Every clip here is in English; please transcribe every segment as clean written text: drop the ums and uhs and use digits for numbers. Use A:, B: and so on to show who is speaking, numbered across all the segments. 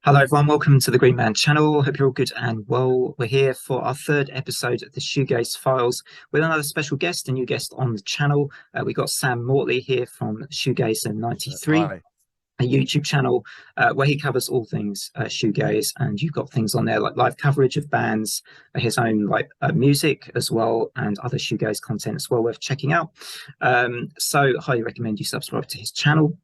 A: Hello, everyone. Welcome to the Green Man channel. Hope you're all good and well. We're here for our third episode of the Shoegaze Files with another special guest, a new guest on the channel. We got Sam Mortley here from Shoegazer 93,
B: Hi.
A: a YouTube channel where he covers all things shoegaze, and you've got things on there like live coverage of bands, his own music as well, and other shoegaze content as well worth checking out. So highly recommend you subscribe to his channel.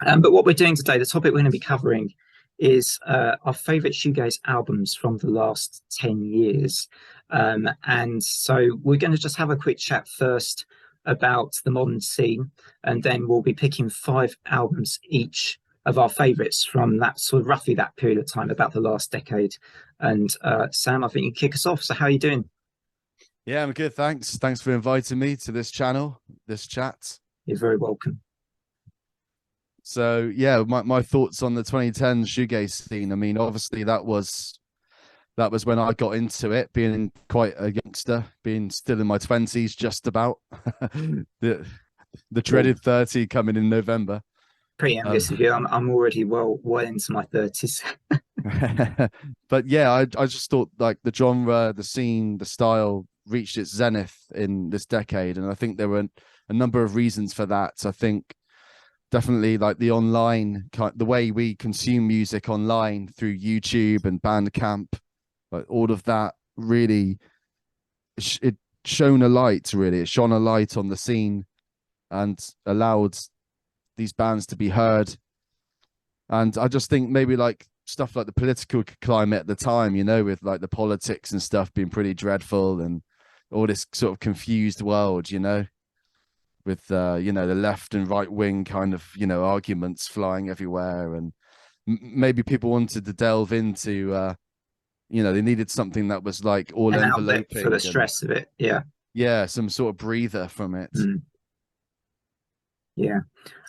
A: But what we're doing today, the topic we're going to be covering is our favorite shoegaze albums from the last 10 years. And so we're going to just have a quick chat first about the modern scene, and then we'll be picking 5 albums each of our favorites from that sort of roughly that period of time, about the last decade. And Sam, I think you kick us off. So how are you doing?
B: Yeah, I'm good. Thanks for inviting me to this channel, this chat.
A: You're very welcome.
B: So yeah, my thoughts on the 2010 shoegaze scene. I mean, obviously that was when I got into it, being quite a youngster, being still in my 20s, just about the dreaded 30 coming in November.
A: Pretty envious of you. I'm already well into my 30s.
B: But yeah, I just thought like the genre, the scene, the style reached its zenith in this decade, and I think there were a number of reasons for that. I think definitely like the online, the way we consume music online through YouTube and Bandcamp, like all of that really, it shone a light, really. It shone a light on the scene and allowed these bands to be heard. And I just think maybe like stuff like the political climate at the time, with like the politics and stuff being pretty dreadful and all this sort of confused world, with the left and right wing kind of arguments flying everywhere, and maybe people wanted to delve into they needed something that was like all
A: An outlet
B: enveloping
A: for the stress of it.
B: Yeah, some sort of breather from it.
A: Yeah,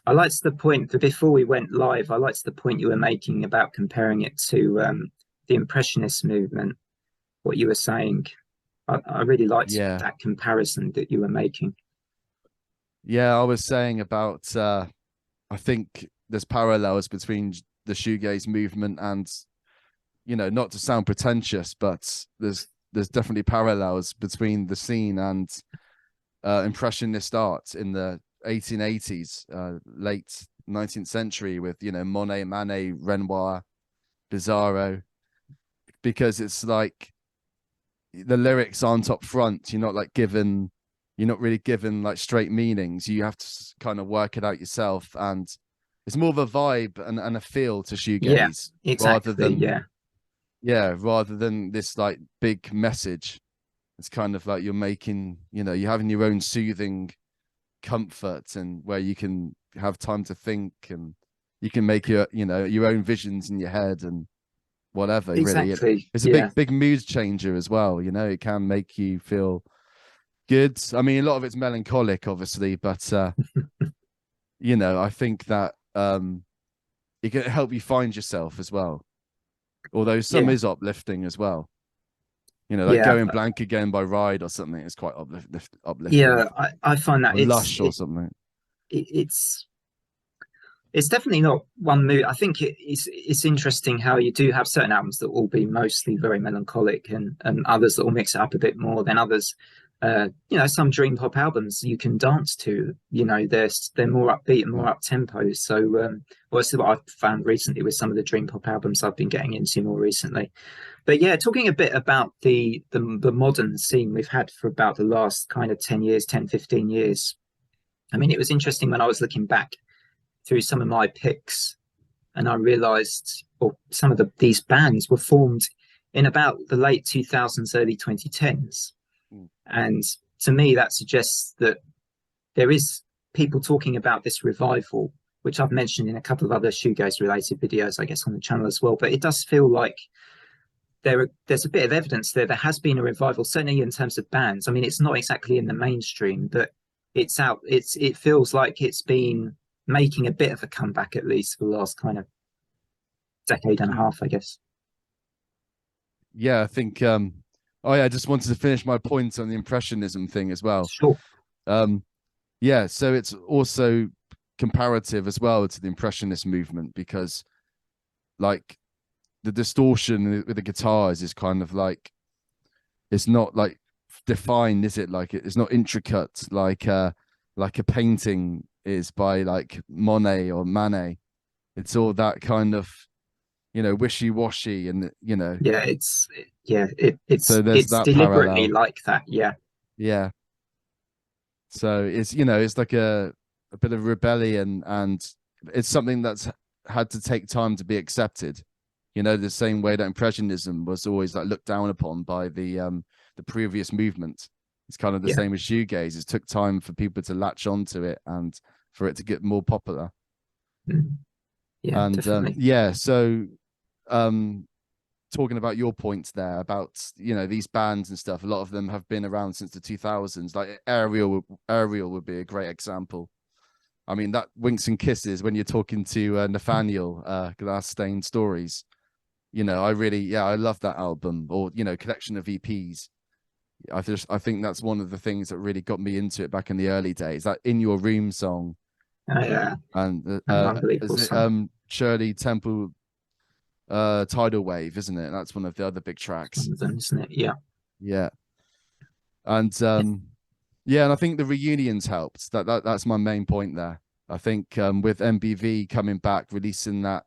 A: I liked the point that before we went live, I liked the point you were making about comparing it to the Impressionist movement. What you were saying, I really liked
B: Yeah,
A: that comparison that you were making.
B: I was saying about I think there's parallels between the shoegaze movement and, not to sound pretentious, but there's definitely parallels between the scene and impressionist art in the 1880s, late 19th century, with Monet, Manet, Renoir, Pissarro, because it's like the lyrics aren't up front. You're not really given like straight meanings. You have to kind of work it out yourself, and it's more of a vibe and a feel to
A: Yeah,
B: shoegaze
A: exactly.
B: rather than this like big message. It's kind of like you're having your own soothing comfort, and where you can have time to think, and you can make your own visions in your head and whatever. Really,
A: Exactly.
B: it's a
A: Yeah,
B: big mood changer as well. It can make you feel good. I mean, a lot of it's melancholic, obviously, but I think that it can help you find yourself as well. Although some
A: yeah,
B: is uplifting as well. Like
A: yeah,
B: Going Blank Again by Ride or something is quite uplifting.
A: yeah. I find that
B: Or Lush or something.
A: it's it's definitely not one mood. I think it's interesting how you do have certain albums that will be mostly very melancholic, and others that will mix it up a bit more than others. Some dream pop albums you can dance to. They're more upbeat and more up tempo. So, well, this is what I've found recently with some of the dream pop albums I've been getting into more recently. But yeah, talking a bit about the modern scene we've had for about the last kind of 10 years, 10, 15 years. I mean, it was interesting when I was looking back through some of my picks, and I realized, well, some of these bands were formed in about the late 2000s, early 2010s. And to me, that suggests that there is people talking about this revival, which I've mentioned in a couple of other shoegaze related videos, I guess, on the channel as well. But it does feel like there's a bit of evidence there has been a revival, certainly in terms of bands. I mean, it's not exactly in the mainstream, but it's out. It feels like it's been making a bit of a comeback, at least for the last kind of decade and a half, I guess.
B: Yeah, I think I just wanted to finish my point on the impressionism thing as well.
A: Sure.
B: Yeah, so it's also comparative as well to the impressionist movement, because like the distortion with the guitars is kind of like, it's not like defined, is it? Like it's not intricate like a painting is by like Monet or Manet. It's all that kind of, you know, wishy-washy, and you know.
A: Yeah,
B: So there's
A: it's
B: that
A: deliberately
B: parallel.
A: like that. Yeah.
B: Yeah. So it's, you know, it's like a bit of rebellion, and it's something that's had to take time to be accepted. You know, the same way that Impressionism was always like looked down upon by the previous movement. It's kind of the
A: Yeah.
B: same with shoegaze. It took time for people to latch onto it and for it to get more popular.
A: Mm. Yeah,
B: And
A: definitely.
B: yeah, so um talking about your points there about, you know, these bands and stuff, a lot of them have been around since the 2000s. Like Ariel would be a great example. I mean, that Winks and Kisses, when you're talking to Nathaniel, Glass Stained Stories, you know, I really, yeah, I love that album, or, you know, collection of EPs. I think that's one of the things that really got me into it back in the early days, that In Your Room song.
A: Yeah,
B: And
A: an unbelievable
B: is it
A: song.
B: Shirley Temple, Tidal Wave, isn't it? That's one of the other big
A: It's one
B: tracks.
A: of them, isn't it? Yeah.
B: Yeah. And yeah, and I think the reunions helped. That's my main point there. I think with MBV coming back, releasing that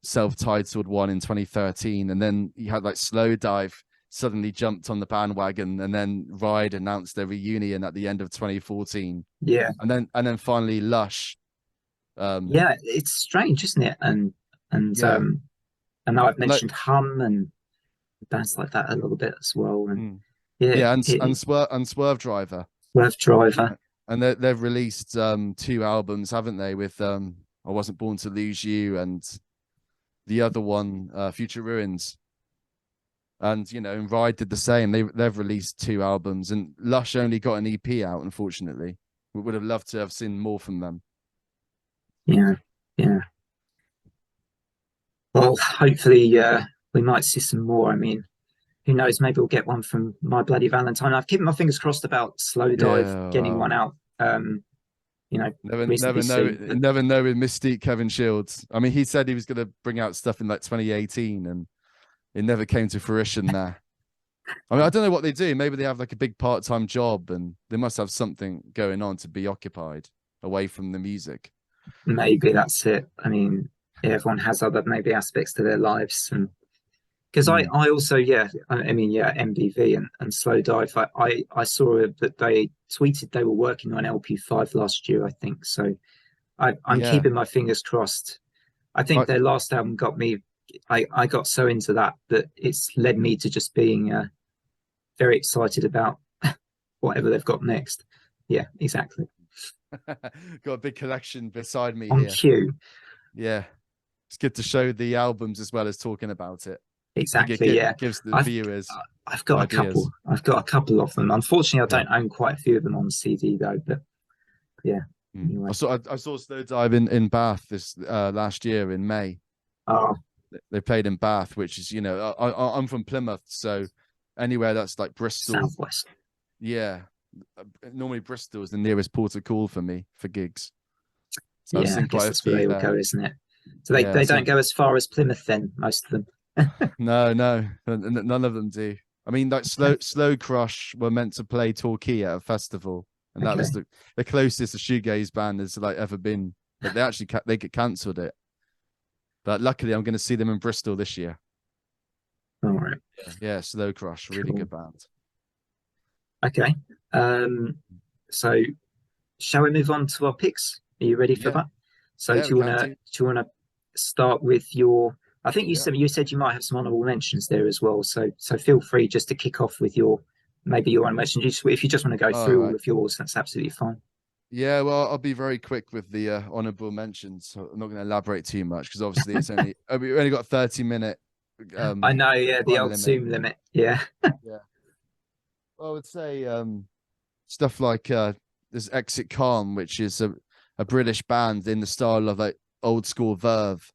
B: self-titled one in 2013, and then you had like Slowdive suddenly jumped on the bandwagon, and then Ride announced their reunion at the end of 2014,
A: Yeah.
B: and then finally Lush.
A: Yeah, it's strange, isn't it? And
B: Yeah,
A: and now I've
B: and like
A: mentioned Hum and bands like that a little bit as well. And
B: mm,
A: yeah,
B: yeah,
A: it
B: and Swervedriver,
A: Swervedriver.
B: and they've released two albums, haven't they? With I Wasn't Born to Lose You, and the other one, Future Ruins. And you know, and Ride did the same. They've released two albums, and Lush only got an EP out, unfortunately. We would have loved to have seen more from them.
A: Yeah, yeah. Well, hopefully, we might see some more. I mean, who knows? Maybe we'll get one from My Bloody Valentine. I've kept my fingers crossed about Slowdive
B: Yeah,
A: getting
B: wow.
A: one out. You know, reasonably soon. But
B: Never know with Mystique Kevin Shields. I mean, he said he was going to bring out stuff in like 2018, and it never came to fruition there. I mean, I don't know what they do. Maybe they have like a big part-time job, and they must have something going on to be occupied away from the music.
A: maybe that's it. I mean, yeah, everyone has other maybe aspects to their lives, and because
B: Mm.
A: I also, yeah, I mean, yeah, MBV and Slowdive. I saw that they tweeted they were working on LP5 last year, I think. So I'm
B: Yeah.
A: keeping my fingers crossed. I think
B: I,
A: their last album got me. I got so into that it's led me to just being very excited about whatever they've got next. Yeah, exactly.
B: got a big collection beside me
A: On
B: here.
A: cue.
B: Yeah. It's good to show the albums as well as talking about it.
A: Exactly. Yeah.
B: It gives the
A: I've
B: viewers
A: I've got a couple.
B: ideas.
A: I've got a couple of them. Unfortunately, I
B: Yeah.
A: don't own quite a few of them on CD though. But yeah.
B: Mm.
A: Anyway.
B: I saw Slowdive in Bath this last year in May.
A: Oh,
B: They played in Bath, which is, you know, I'm from Plymouth, so anywhere that's like Bristol,
A: Southwest.
B: yeah. Normally Bristol is the nearest port of call for me for gigs. So I've
A: Yeah, I
B: seen
A: guess
B: quite a
A: that's where
B: few
A: they will
B: there.
A: go, isn't it? So
B: Yeah,
A: they
B: I've
A: don't
B: seen
A: go as far as Plymouth then, most of them.
B: no, none of them do. I mean, like Slow Crush were meant to play Torquay at a festival, and that was
A: Okay.
B: the closest a shoegaze band has like ever been. But they actually they get cancelled it. But luckily, I'm going to see them in Bristol this year.
A: All right.
B: Yeah, Slow Crush, really
A: Cool.
B: good band.
A: Okay. Um, so shall we move on to our picks? Are you ready for
B: Yeah,
A: that? So
B: yeah, we can
A: do
B: do.
A: you wanna start with your I think
B: Yeah.
A: you said you might have some honorable mentions there as well. So feel free just to kick off with your maybe your own mentions. If you just want to go
B: All
A: through all
B: right.
A: of yours, that's absolutely fine.
B: Yeah, well, I'll be very quick with the honorable mentions. So I'm not going to elaborate too much because obviously it's only we only got 30-minute
A: I know, yeah, the
B: time
A: old
B: limit.
A: Zoom limit. Yeah.
B: Yeah. Well, I would say stuff like there's Exit Calm, which is a British band in the style of like old school Verve.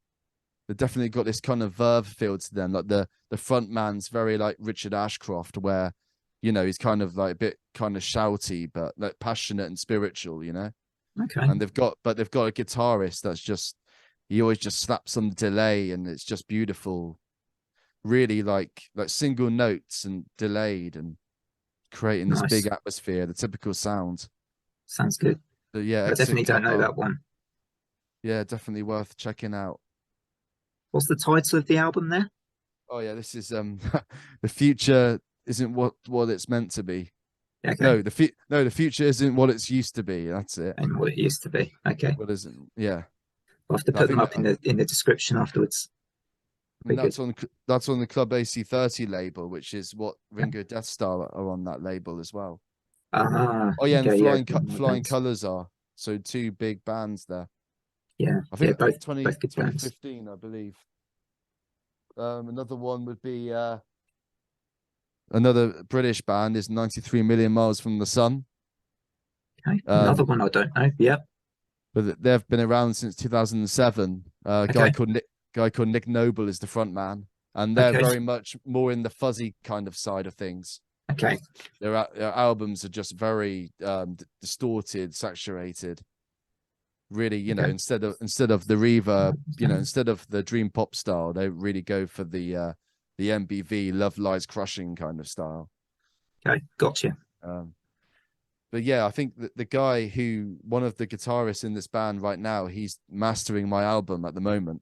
B: They definitely got this kind of Verve feel to them. Like the front man's very like Richard Ashcroft, where you know he's kind of like a bit kind of shouty, but like passionate and spiritual, you know.
A: Okay.
B: And they've got a guitarist that's just he always just slaps on the delay, and it's just beautiful. really like single notes and delayed and creating this big
A: Nice.
B: atmosphere, the typical sound.
A: Sounds good.
B: So yeah,
A: I
B: exit
A: definitely don't know
B: cover.
A: that one.
B: Yeah, definitely worth checking out.
A: What's the title of the album there?
B: Oh yeah, this is the future isn't what it's meant to be.
A: Okay.
B: The future isn't what it's used to be. That's it.
A: And what it used to be. Okay.
B: What isn't? Yeah.
A: I'll have to
B: I
A: put them
B: think
A: up in the description afterwards. Be
B: and
A: good.
B: that's on the Club AC30 label, which is what Ringo Deathstarr are on that label as well.
A: Ah,
B: Oh yeah, and
A: okay, yeah,
B: Flying Colors are, so two big bands there.
A: yeah,
B: I
A: yeah,
B: think
A: both good bands.
B: 2015, I believe. Another one would be another British band is 93 Million Miles from the Sun.
A: Okay, another one I don't know. Yep.
B: But they've been around since 2007.
A: Okay.
B: Guy called Nick Noble is the front man, and they're
A: Okay.
B: very much more in the fuzzy kind of side of things.
A: Okay.
B: Their albums are just very distorted, saturated. Really, you know,
A: Okay.
B: instead of the reverb, you know, instead of the dream pop style, they really go for the MBV Love Lies Crushing kind of style.
A: Okay. Gotcha.
B: But yeah, I think that the guy one of the guitarists in this band right now, he's mastering my album at the moment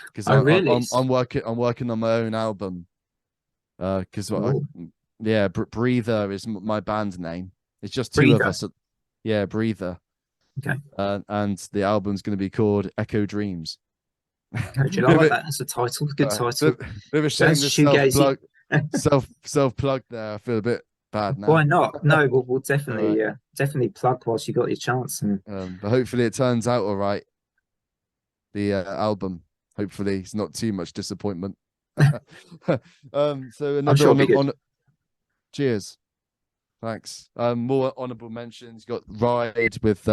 B: because
A: Oh, really?
B: I'm working on my own album. Because Breather is my band name. It's just two of
A: Breather.
B: us. Yeah, Breather.
A: Okay.
B: And the album's going to be called Echo Dreams.
A: Okay. I like that as a title. Good title.
B: Bit of a shame this self plug there. I feel a bit bad now.
A: Why not? No, we'll
B: Right.
A: definitely plug whilst you got your chance. And
B: but hopefully it turns out all right. The album. Hopefully it's not too much disappointment. So another
A: sure
B: cheers. Thanks. More honourable mentions. You got Ride with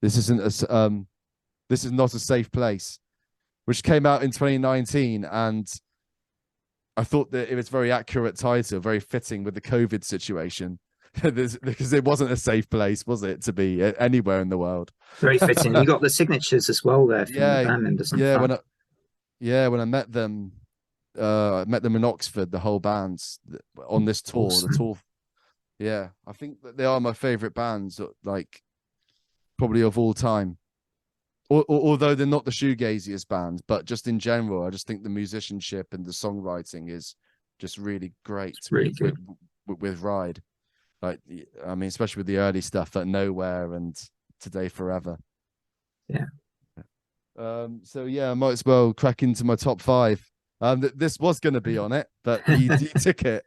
B: this is not a safe place, which came out in 2019, and I thought that it was very accurate title, very fitting with the COVID situation. Because it wasn't a safe place, was it, to be anywhere in the world?
A: Very fitting. You got the signatures as well there from the band members.
B: When I met them, I met them in Oxford. The whole band's on this tour. Awesome. The tour, yeah, I think that they are my favorite bands, like probably of all time. Although they're not the shoegaziest band, but just in general, I just think the musicianship and the songwriting is just really great.
A: It's really good
B: with Ride. Like, I mean, especially with the early stuff like Nowhere and Today Forever.
A: Yeah.
B: So yeah, I might as well crack into my top 5. This was going to be on it, but you took it.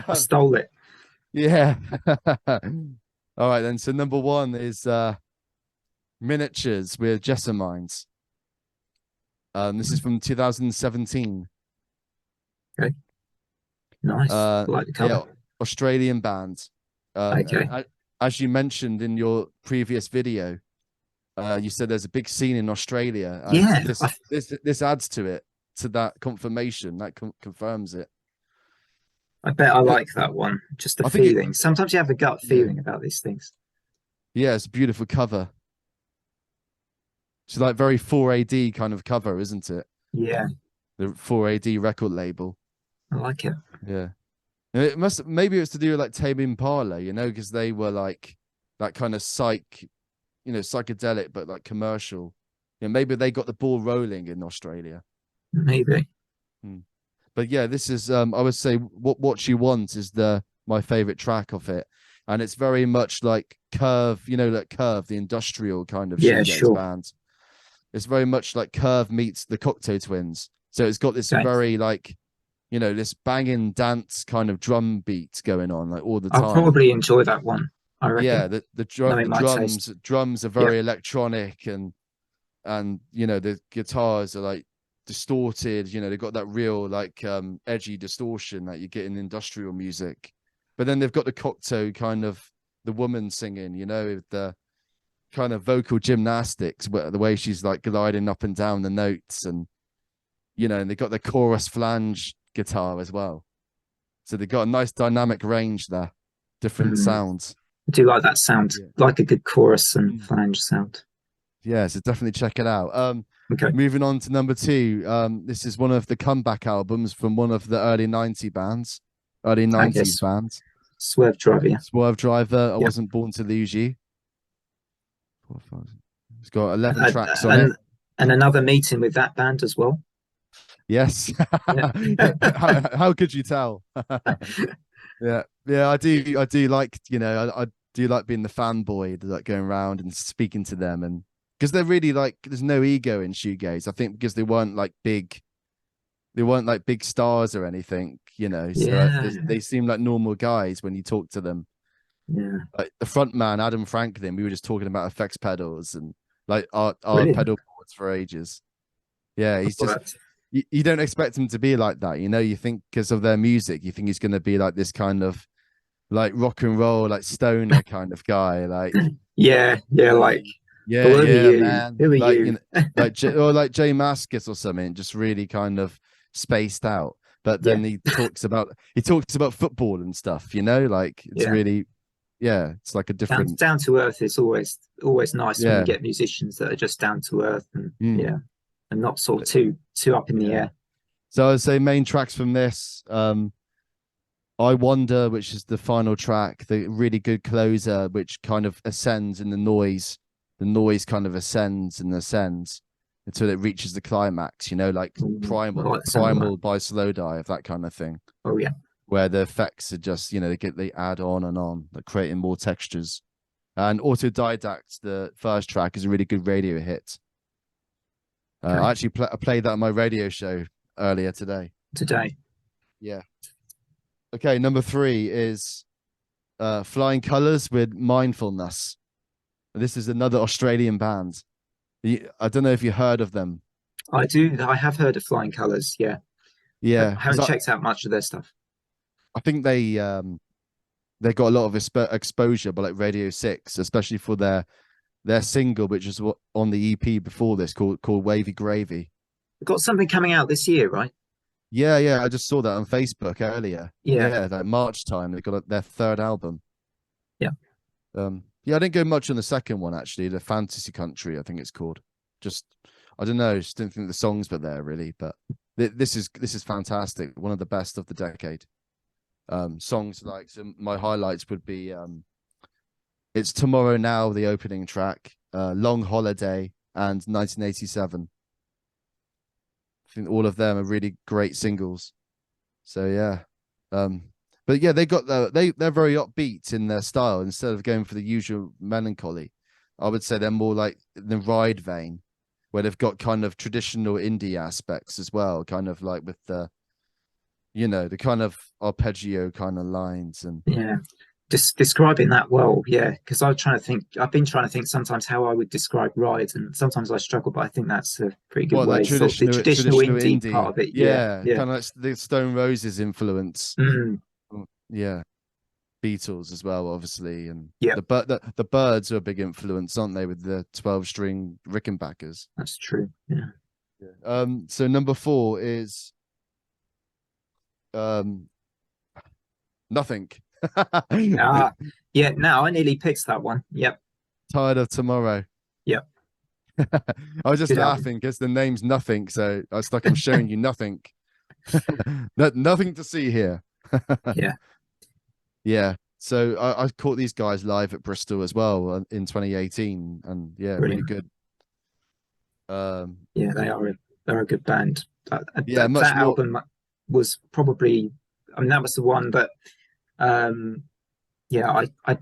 A: I stole it.
B: Yeah. All right then. So number 1 is Minatures with Jessamines. This is from 2017.
A: Okay. Nice. I like the cover.
B: Yeah, Australian band.
A: Okay.
B: As you mentioned in your previous video, you said there's a big scene in Australia.
A: Yeah.
B: This adds to it, to that confirmation. That confirms it.
A: I bet I like that one. Just the feeling. Sometimes you have a gut feeling about these things.
B: Yeah, it's a beautiful cover. It's like very 4AD kind of cover, isn't it?
A: Yeah.
B: The 4AD record label.
A: I like it.
B: Yeah. Maybe it's to do with like Tame Impala, you know, because they were like that kind of psychedelic, but like commercial. Yeah, maybe they got the ball rolling in Australia.
A: Maybe.
B: But yeah, this is I would say what you want is my favorite track of it, and it's very much like Curve, you know, like Curve, the industrial kind of shoegaze band. It's very much like Curve meets the Cocteau Twins, so it's got this very like, you know, this banging dance kind of drum beat going on like all the time.
A: I'll probably enjoy that one. I reckon.
B: Yeah, the drums are very electronic, and you know, the guitars are like distorted, you know, they've got that real like edgy distortion that you get in industrial music. But then they've got the Cocteau kind of the woman singing, you know, the kind of vocal gymnastics, the way she's like gliding up and down the notes, and you know, and they got the chorus flange guitar as well. So they got a nice dynamic range there, different sounds.
A: I do like that sound, like a good chorus and flange sound.
B: Yeah, so definitely check it out.
A: Okay.
B: Moving on to number 2. This is one of the comeback albums from one of the early 90s
A: I guess
B: bands.
A: Swervedriver. Yeah.
B: Swervedriver, I
A: Yeah.
B: Wasn't Born to Lose You. It's got 11
A: And,
B: tracks on it.
A: and another meeting with that band as well.
B: Yes.
A: Yeah.
B: How could you tell? Yeah, yeah, I do like, I do like being the fanboy, like going around and speaking to them, and because they're really like, there's no ego in shoegaze. I think because they weren't like big stars or anything, so
A: Yeah.
B: they seem like normal guys when you talk to them.
A: Yeah.
B: Like the front man, Adam Franklin, we were just talking about effects pedals and like our
A: Brilliant.
B: pedal boards for ages. Yeah, he's
A: Well,
B: just, you don't expect him to be like that, you think because of their music, you think he's going to be like this kind of like rock and roll, like stoner kind of guy, like
A: yeah. Like,
B: yeah,
A: who are
B: yeah,
A: you?
B: man,
A: Who are
B: like
A: you?
B: or like Jay Mascis or something, just really kind of spaced out. But
A: Yeah.
B: then he talks about football and stuff, like it's
A: Yeah.
B: really, yeah, it's like a different,
A: Down to earth is always nice when you
B: yeah,
A: get musicians that are just down to earth and
B: mm,
A: yeah, and not sort of too up in the
B: yeah.
A: air.
B: So I'd say main tracks from this, I Wonder, which is the final track, the really good closer, which kind of ascends in the noise. The noise kind of ascends and ascends until it reaches the climax, like
A: I
B: primal,
A: like the sound of that.
B: by Slowdive, that kind of thing,
A: Oh yeah.
B: where the effects are just, they add on, like creating more textures. And Autodidact, the first track, is a really good radio hit.
A: Okay.
B: I actually I played that on my radio show earlier today.
A: Today.
B: Yeah. Okay, number 3 is Flying Colors with Mindfulness. This is another Australian band. I don't know if you heard of them.
A: I do. I have heard of Flying Colours. Yeah. I
B: Yeah, because
A: haven't checked out much of their stuff.
B: I think they got a lot of exposure by like Radio 6, especially for their single, which was on the EP before this, called Wavy Gravy.
A: We've got something coming out this year, right?
B: Yeah, yeah, I just saw that on Facebook earlier.
A: Yeah.
B: Yeah, like March time, they got their third album.
A: Yeah.
B: Yeah, I didn't go much on the second one actually. The Fantasy Country, I think it's called. Just, I don't know, just didn't think the songs were there really. But this is fantastic. One of the best of the decade. Songs like, so my highlights would be It's Tomorrow Now, the opening track, Long Holiday, and 1987. I think all of them are really great singles. So yeah. But yeah, they're very upbeat in their style. Instead of going for the usual melancholy, I would say they're more like the Ride vein, where they've got kind of traditional indie aspects as well, kind of like with the kind of arpeggio kind of lines and
A: Yeah. Describing that well, yeah, because I've been trying to think sometimes how I would describe Ride, and sometimes I struggle, but I think that's a pretty good
B: the
A: way. Sort of the traditional indie part of it, yeah,
B: yeah,
A: yeah.
B: kind of like the Stone Roses influence.
A: Mm,
B: Yeah, Beatles as well, obviously, and
A: yeah,
B: the Birds are a big influence, aren't they, with the 12-string Rickenbackers?
A: that's true. Yeah.
B: So number 4 is Nothing.
A: Yeah. Now I nearly picked that one. Yep.
B: Tired of Tomorrow.
A: Yep.
B: I was just
A: Good
B: laughing because the name's Nothing, so it's like I'm showing you nothing. Nothing to see here.
A: Yeah.
B: Yeah. So I caught these guys live at Bristol as well in 2018, and yeah,
A: Brilliant.
B: really good.
A: Yeah, they're a good band.
B: Yeah, much
A: that
B: more.
A: album was probably, I mean, that was the one, but yeah, I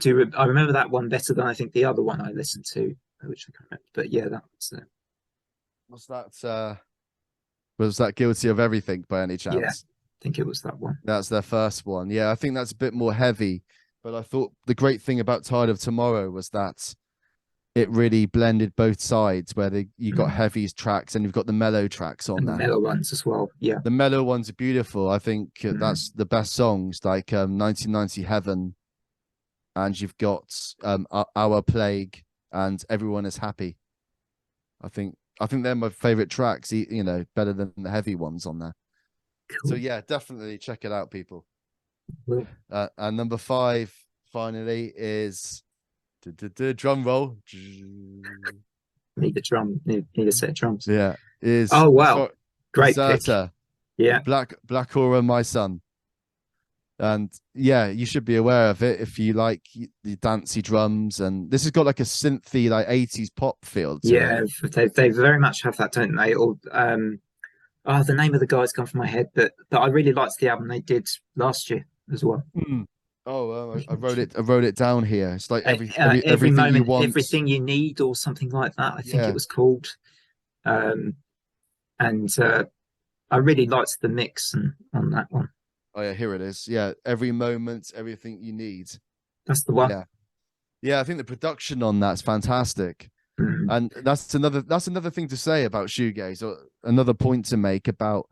A: remember that one better than I think the other one I listened to, which I can't remember. But yeah, that
B: Was that Guilty of Everything by any chance?
A: Yeah, I think it was that one.
B: That's their first one. Yeah, I think that's a bit more heavy. But I thought the great thing about Tired of Tomorrow was that it really blended both sides, where you got heavy tracks and you've got the mellow tracks on
A: And
B: there.
A: the mellow ones as well. Yeah.
B: The mellow ones are beautiful. I think that's the best songs, like 1990 Heaven, and you've got Our Plague and Everyone Is Happy. I think they're my favorite tracks, better than the heavy ones on there. Cool. So yeah, definitely check it out, people.
A: Cool.
B: And number 5 finally is drum roll.
A: need a set of drums.
B: Yeah, is
A: Oh wow, great pick.
B: Deserta,
A: Yeah,
B: Black Aura, My Son. And yeah, you should be aware of it if you like the dancey drums. And this has got like a synthy, like 80s pop feel to it.
A: yeah, they very much have that, don't they? Or oh, the name of the guy's gone from my head, but I really liked the album they did last year as well.
B: Mm. Oh, I wrote it. I wrote it down here. It's like
A: Every
B: everything you
A: moment,
B: want.
A: everything you need, or something like that. I think it
B: Yeah.
A: was called. Um, and I really liked the mix on that one.
B: Oh yeah, here it is. Yeah, every moment, everything you need.
A: That's the one.
B: Yeah, yeah. I think the production on that's fantastic,
A: Mm.
B: and that's another thing to say about shoegaze, or another point to make about,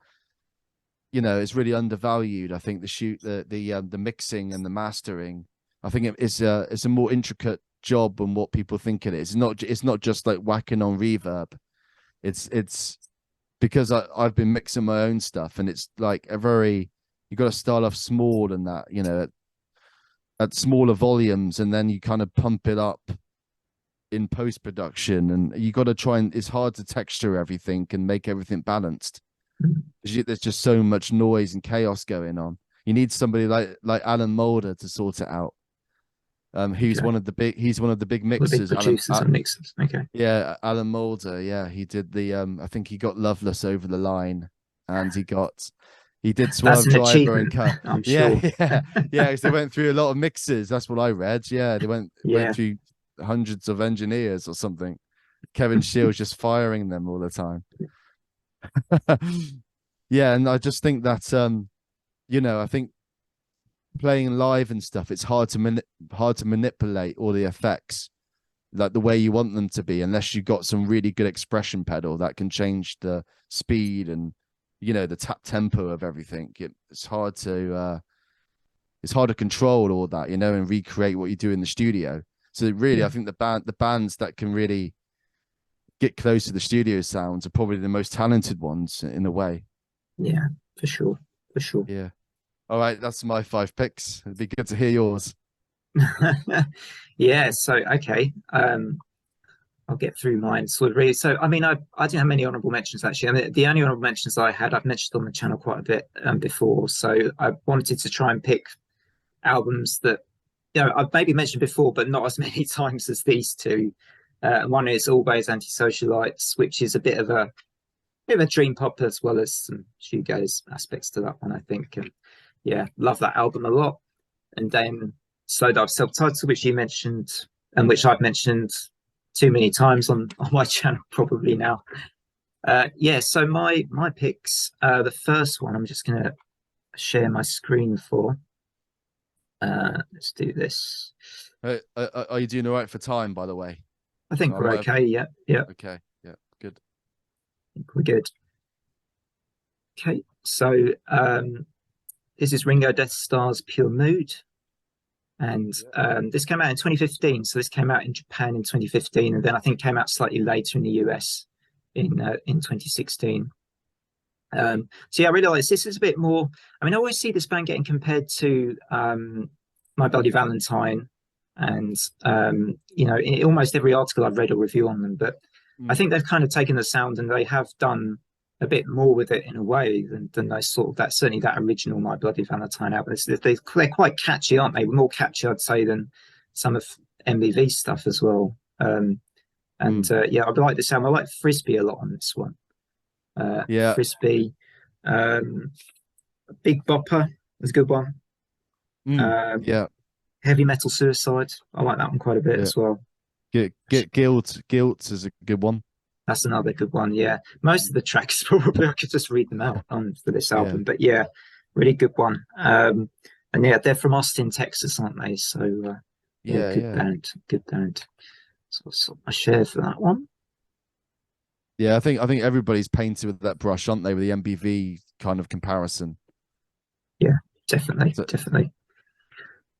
B: it's really undervalued. I think the mixing and the mastering. I think it's a more intricate job than what people think it is. It's not just like whacking on reverb. It's because I've been mixing my own stuff, and it's like you got to start off small and that, at smaller volumes, and then you kind of pump it up in post-production, and you got to try, and it's hard to texture everything and make everything balanced. There's just so much noise and chaos going on. You need somebody like Alan Moulder to sort it out. He's
A: Okay.
B: one of the big mixers.
A: The big producers and mixers. Okay.
B: Yeah, Alan Moulder. Yeah, he did the I think he got Loveless over the line, and he did Swervedriver and Cut.
A: I'm
B: Yeah,
A: sure.
B: yeah, yeah. Because they went through a lot of mixes. That's what I read. Yeah, they went through hundreds of engineers or something. Kevin Shields just firing them all the time. Yeah, and I just think that I think playing live and stuff, it's hard to manipulate all the effects like the way you want them to be, unless you got some really good expression pedal that can change the speed and the tap tempo of everything. It's hard to control all that, and recreate what you do in the studio. So really, I think the bands that can really get close to the studio sounds are probably the most talented ones in a way.
A: Yeah, for sure.
B: Yeah. All right, that's my 5 picks. It'd be good to hear yours.
A: Yeah, so okay. I'll get through mine sort of really. So I mean, I didn't have many honorable mentions actually. I mean, the only honorable mentions I had, I've mentioned on the channel quite a bit before. So I wanted to try and pick albums that I've maybe mentioned before, but not as many times as these two. One is Alvvays Antisocialites, which is a bit of a dream pop, as well as some shoegaze aspects to that one, I think. And yeah, love that album a lot. And then Slowdive Self-Titled, which you mentioned, and which I've mentioned too many times on my channel probably now. Yeah, so my picks, the first one I'm just going to share my screen for. Let's do this.
B: Are you doing all right for time, by the way?
A: I think we're okay. Yeah.
B: Okay. Yeah. Good.
A: I think we're good. Okay. So this is Ringo Deathstarr's Pure Mood. And this came out in 2015. So this came out in Japan in 2015. And then I think came out slightly later in the US in 2016. So yeah, I really like this. This is a bit more, I mean, I always see this band getting compared to My Bloody Valentine, and in almost every article I've read or review on them, but I think they've kind of taken the sound and they have done a bit more with it in a way than those sort of that, certainly that original My Bloody Valentine album. They're quite catchy, aren't they? More catchy, I'd say, than some of MBV's stuff as well. Yeah, I like this album. I like Frisbee a lot on this one. Frisbee, Big Bopper is a good one.
B: Yeah,
A: Heavy Metal Suicide, I like that one quite a bit as well.
B: Guilt is a good one.
A: That's another good one. Yeah, most of the tracks probably I could just read them out for this album, but yeah, really good one. And yeah, they're from Austin, Texas, aren't they? So good band. So I'll sort my share for that one.
B: Yeah, I think everybody's painted with that brush, aren't they, with the MBV kind of comparison?
A: Yeah, definitely.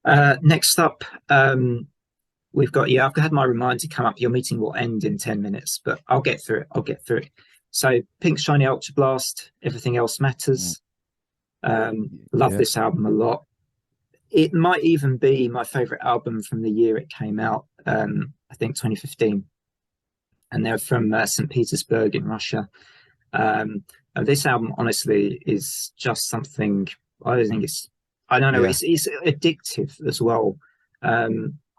A: Next up, we've got, I've had my reminder come up. Your meeting will end in 10 minutes, but I'll get through it. So Pink Shiny Ultra Blast, Everything Else Matters. Love this album a lot. It might even be my favorite album from the year it came out. I think 2015. and they're from St. Petersburg in Russia. And this album, honestly, is just something. I think I don't know.
B: Yeah.
A: It's addictive as well.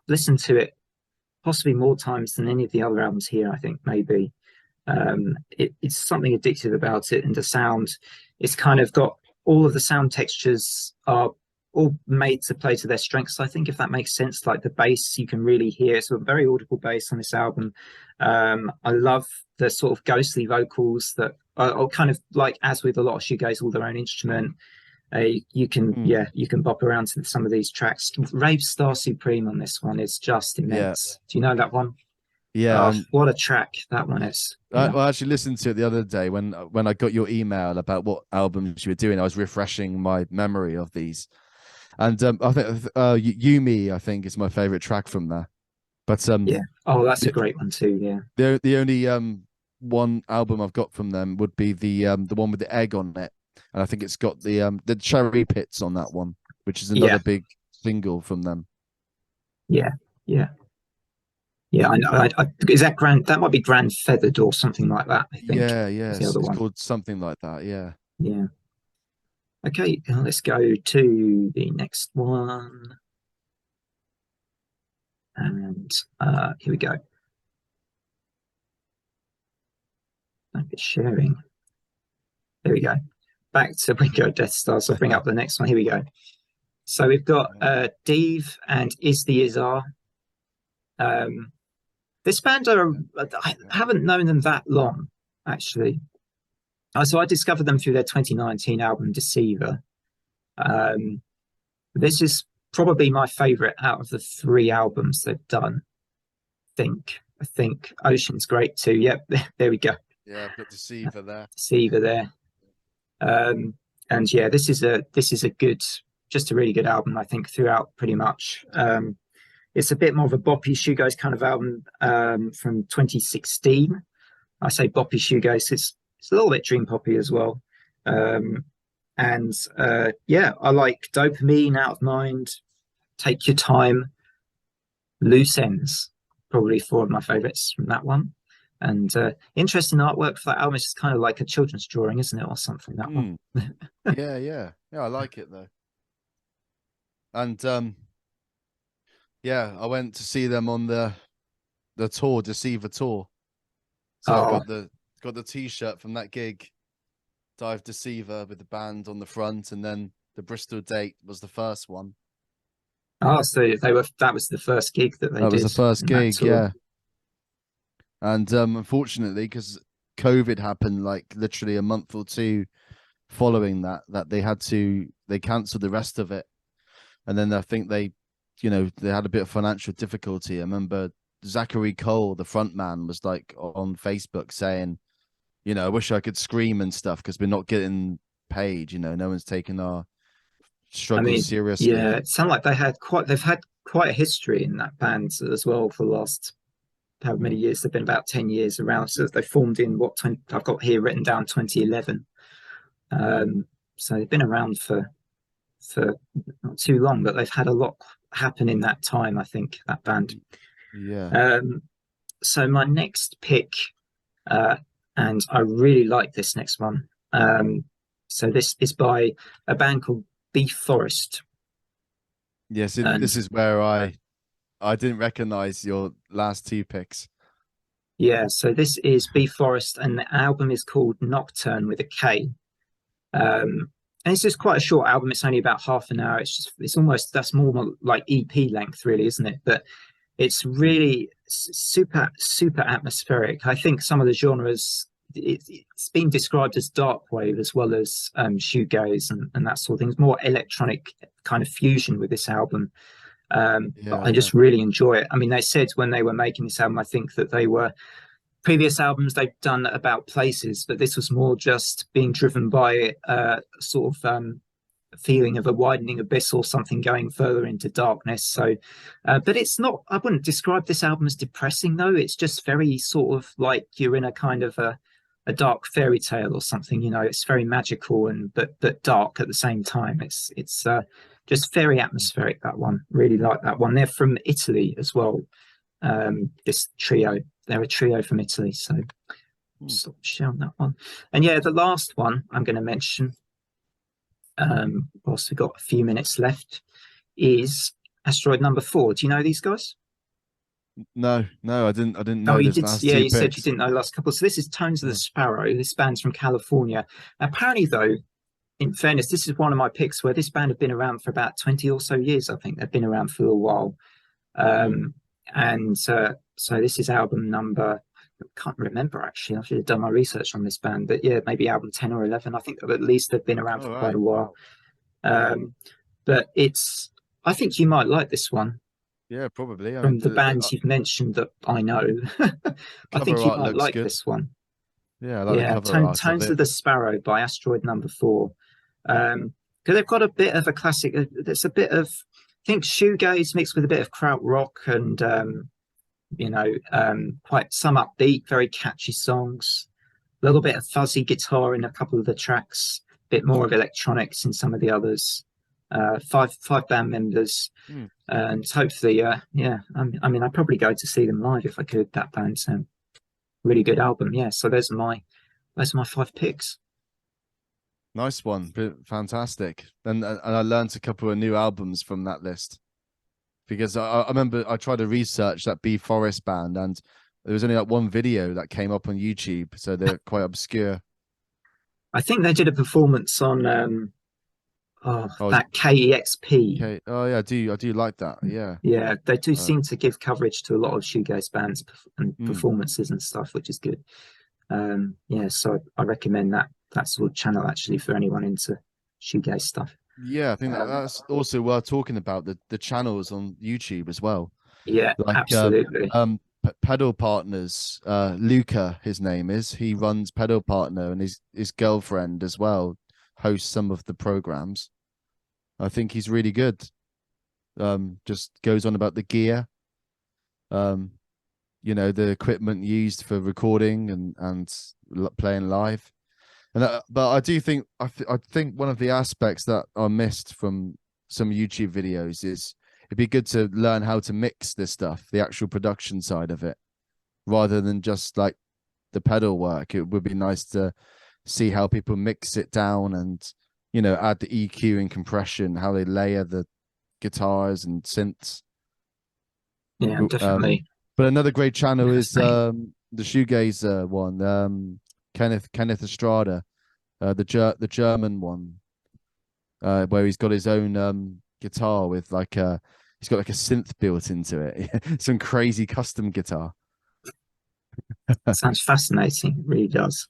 A: Listen to it possibly more times than any of the other albums here. I think maybe it's something addictive about it, and the sound. It's kind of got all of the sound textures are all made to play to their strengths. I think, if that makes sense. Like the bass, you can really hear. It's a very audible bass on this album. I love the sort of ghostly vocals that are kind of like, as with a lot of shoegaze, all their own instrument. You can bop around to some of these tracks. Rave Star Supreme on this one is just immense. Do you know that one?
B: Yeah.
A: What a track that one is.
B: I actually listened to it the other day when I got your email about what albums you were doing. I was refreshing my memory of these, and I think Yumi, I think, is my favorite track from there. But
A: that's a great one too. Yeah,
B: the only one album I've got from them would be the one with the egg on it, and I think it's got the Cherry Pits on that one, which is another big single from them. Yeah.
A: Is that Grand? That might be Grand Feathered or something like that. I think.
B: Yeah. It's
A: one.
B: called something like that. Yeah.
A: Okay, let's go to the next one. And here we go. It's sharing. There we go. Back to Ringo Deathstarr. So I'll bring up the next one. Here we go. So we've got Dave and Is the Izar. This band I haven't known them that long, actually. So I discovered them through their 2019 album Deceiver. This is probably my favorite out of the 3 albums they've done. I think Ocean's great too. Yep, there we go.
B: Yeah, I've got Deceiver there.
A: Deceiver there. And yeah, this is a good, just a really good album, I think, throughout pretty much. It's a bit more of a boppy shoegaze kind of album from 2016. I say boppy shoegaze, it's a little bit dream poppy as well. I like Dopamine, Out of Mind, Take Your Time, Loose Ends, probably 4 of my favorites from that one. And interesting artwork for that album. It's just kind of like a children's drawing, isn't it, or something? That one.
B: Yeah. I like it though. And I went to see them on the tour, Deceiver tour. So I got the T-shirt from that gig, Dive Deceiver, with the band on the front, and then the Bristol date was the first one.
A: So that was the first gig that they did.
B: That was the first gig, yeah. And unfortunately, because COVID happened like literally a month or 2 following that they cancelled the rest of it. And then I think they had a bit of financial difficulty. I remember Zachary Cole, the front man, was like on Facebook saying, I wish I could scream and stuff because we're not getting paid. No one's taking our struggle seriously.
A: Yeah, it sounded like they've had quite a history in that band as well for the last how many years. They've been about 10 years around. So they formed in I've got here written down 2011. So they've been around for not too long, but they've had a lot happen in that time, I think, that band.
B: Yeah.
A: So my next pick, and I really like this next one. So this is by a band called Beef Forest.
B: Yes, this is where I didn't recognize your last 2 picks.
A: Yeah, so this is Beef Forest, and the album is called Nocturne with a K. And it's just quite a short album. It's only about half an hour. It's almost, that's more like EP length, really, isn't it? But it's really super atmospheric. I think some of the genres, it's been described as dark wave as well as shoegaze and that sort of thing. It's more electronic kind of fusion with this album. But I just really enjoy it. I mean, they said when they were making this album, I think that previous albums they've done about places, but this was more just being driven by sort of feeling of a widening abyss or something going further into darkness. So, but it's not, I wouldn't describe this album as depressing though. It's just very sort of like you're in a kind of a dark fairy tale or something, it's very magical but dark at the same time. It's just very atmospheric, that one. Really like that one. They're from Italy as well. This trio, they're a trio from Italy, so stop sharing that one. And yeah, the last one I'm going to mention, whilst we've got a few minutes left, is Asteroid Number 4. Do you know these guys?
B: No, I didn't
A: Oh,
B: know
A: you
B: this
A: did.
B: last
A: Yeah,
B: two
A: you said you
B: picks.
A: didn't know the last couple. So this is Tones of the Sparrow. This band's from California. Apparently, though, in fairness, this is one of my picks where this band have been around for about 20 or so years. I think they've been around for a while. And so this is album number, I can't remember actually. I should have done my research on this band, but yeah, maybe album 10 or 11. I think at least they've been around for quite a while. But I think you might like this one.
B: Yeah, probably. I
A: From
B: mean,
A: the bands you've mentioned that I know, I
B: cover
A: think you
B: art
A: might
B: looks
A: like
B: good.
A: this one.
B: Yeah, I like the cover art of
A: Tones
B: it.
A: of the Sparrow by Asteroid Number 4. Because they've got a bit of a classic. There's a bit of, I think, shoegaze mixed with a bit of krautrock and quite some upbeat, very catchy songs. A little bit of fuzzy guitar in a couple of the tracks. A bit more of electronics in some of the others. Five band members, and hopefully, I mean, I'd probably go to see them live if I could. That band, so really good album. Yeah, so those are my 5 picks.
B: Nice one, fantastic. And I learned a couple of new albums from that list, because I remember I tried to research that Bee Forest band, and there was only like one video that came up on YouTube, so they're quite obscure.
A: I think they did a performance on that KEXP.
B: Okay. Oh yeah, I do like that. Yeah.
A: Yeah, they do seem to give coverage to a lot of shoegaze bands and performances and stuff, which is good. Yeah, so I recommend that sort of channel actually for anyone into shoegaze stuff.
B: Yeah, I think that's also worth talking about, the channels on YouTube as well.
A: Yeah,
B: like
A: absolutely.
B: Pedal Partners, Luca, his name is. He runs Pedal Partner, and his girlfriend as well hosts some of the programs. I think he's really good. Just goes on about the gear, the equipment used for recording and playing live. And but I do think I think one of the aspects that are missed from some YouTube videos is it'd be good to learn how to mix this stuff, the actual production side of it, rather than just like the pedal work. It would be nice to see how people mix it down and, add the EQ and compression, how they layer the guitars and synths.
A: Yeah, definitely.
B: But another great channel is the Shoegazer one, Kenneth Estrada, the German one, where he's got his own guitar with he's got like a synth built into it. Some crazy custom guitar.
A: Sounds fascinating. It really does.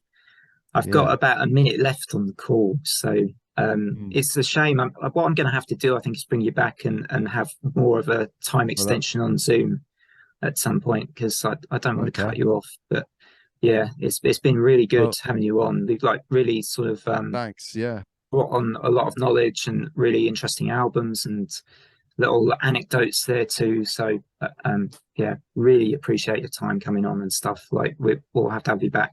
A: I've got about a minute left on the call, so it's a shame. What I'm going to have to do, I think, is bring you back and have more of a time extension on Zoom at some point, because I don't want to cut you off. But yeah, it's been really good having you on. We've really sort of
B: thanks. Yeah,
A: brought on a lot of knowledge and really interesting albums and little anecdotes there too. So yeah, really appreciate your time coming on and stuff. We'll have to have you back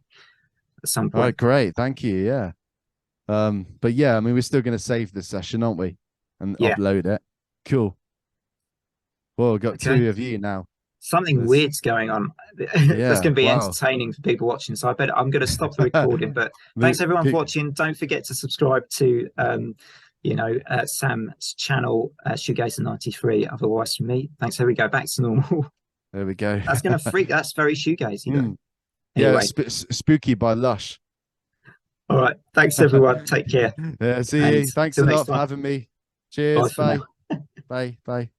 A: at some point.
B: All right, great, thank you. Yeah, but yeah, I mean, we're still going to save this session, aren't we, and upload it. Cool. Well, we've got 2 of you now.
A: Something weird's going on. That's going to be entertaining for people watching. So I'm going to stop the recording. But thanks everyone for watching. Don't forget to subscribe to Sam's channel, Shoegazer 93. Otherwise, from me, thanks. Here we go, back to normal.
B: There we go.
A: That's going to freak. That's very shoegazy. Anyway.
B: Yeah, spooky by Lush.
A: All right. Thanks everyone. Take care.
B: Yeah. See you. Thanks a lot for having me. Cheers. Bye. Bye.